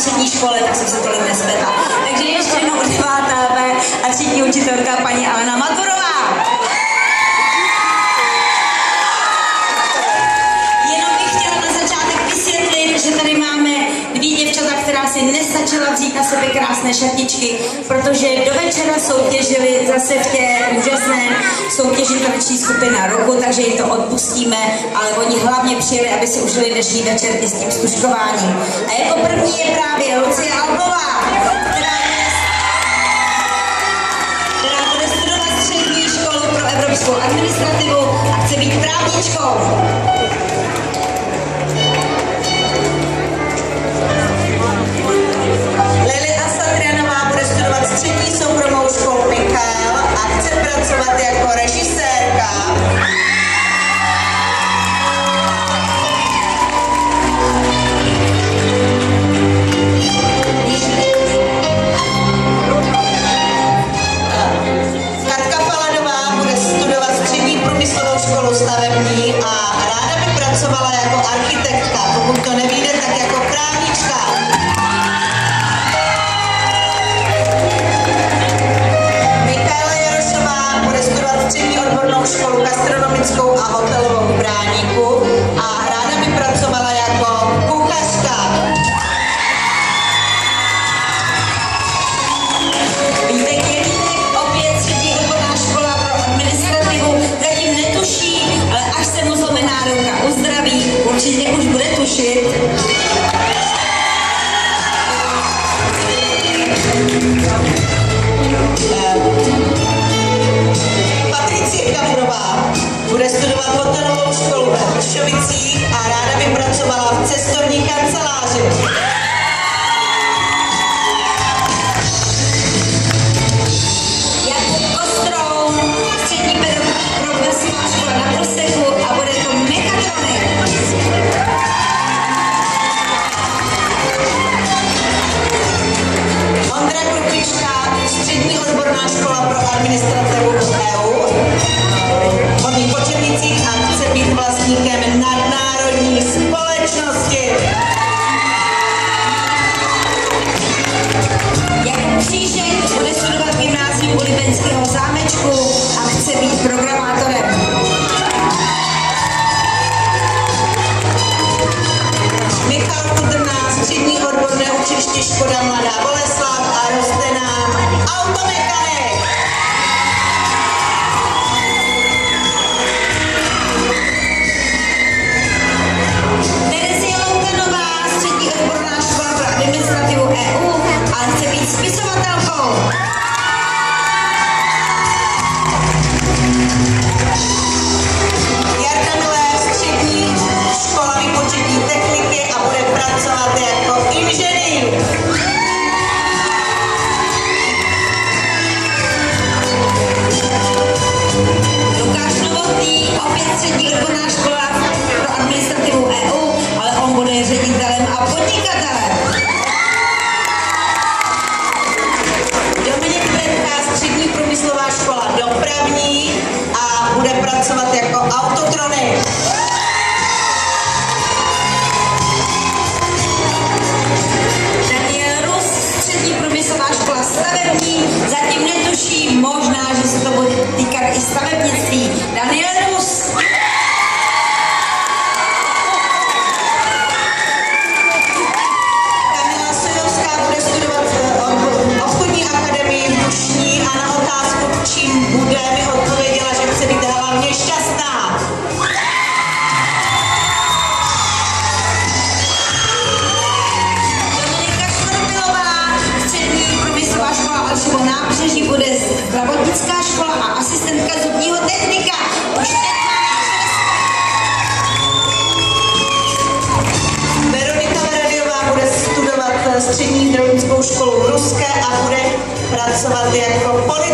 střední škole, tak jsem se tolik nespětla. Takže ještě jednou 9. B a třídní učitelka paní Alena Maturová. Jenom bych chtěla na začátek vysvětlit, že tady máme dvě děvčata, která si nestačila vzít na sebe krásné šatičky, protože do večera soutěžili zase v té úžasné soutěži taneční skupina roku, takže jim to odpustíme, ale oni hlavně přijeli, aby si užili dnešní večer i s tím stužkováním. A jako první je právě Lucie Albová, která bude studovat střední školu pro evropskou administrativu a chce být právničkou. Střední soukromou školu Michal a chce pracovat jako režisérka. Katka Paladová bude studovat střední průmyslovou školu stavební a ráda by pracovala jako architektka. Pokud to nevíde, tak jako právnička. Střední odbornou školu gastronomickou a hotelovou v Bráníku a ráda by pracovala jako kuchařka. Vítek Jelínek, opět střední odborná škola pro administrativu, zatím netuší, ale až se mu zlomená ruka uzdraví, určitě už bude tušit. Bude studovat hotelovou školu ve Vršovicích a ráda by pracovala v cestovní kanceláři. Jakub Kostroun, střední pedagogická škola na Proseku a bude to mechatronik. Ondra Krupička, střední odborná škola pro administrativu EU. V Počernicích a chce být vlastníkem nadnárodní společnosti. Jakub Křížek bude studovat gymnázium u Libeňského zámečku a chce být programátorem. Michal Kudrná, střední odborné učiliště Škoda Mladá Boleslav a roste nám automechanik. Administrativu EU, ale chce být spisovatelkou. Jarda Miller, střední škola výpočetní techniky a bude pracovat jako inženýr. Lukáš Novotný, opět střední odborná škola pro administrativu EU, ale on bude ředitelem a podnikatelem. Střední průmyslová škola dopravní a bude pracovat jako autotronik. Daniel Rus, střední průmyslová škola stavební, zatím netuší, možná, že se to bude týkat i stavebnictví. Daniel Rus. Kamila Sojovská bude studovat v obchodní akademii v Dušní a na otázku, čím bude, mi odpověděla, že chce být hlavně šťastná. Dominika Štormilová, střední průmyslová škola Alšovo nábřeží, bude zdravotnická škola a asistentka zubního technika. Už Veronika Veradiová bude studovat střední zdravotnickou školu v Ruské a bude pracovat jako policajtka.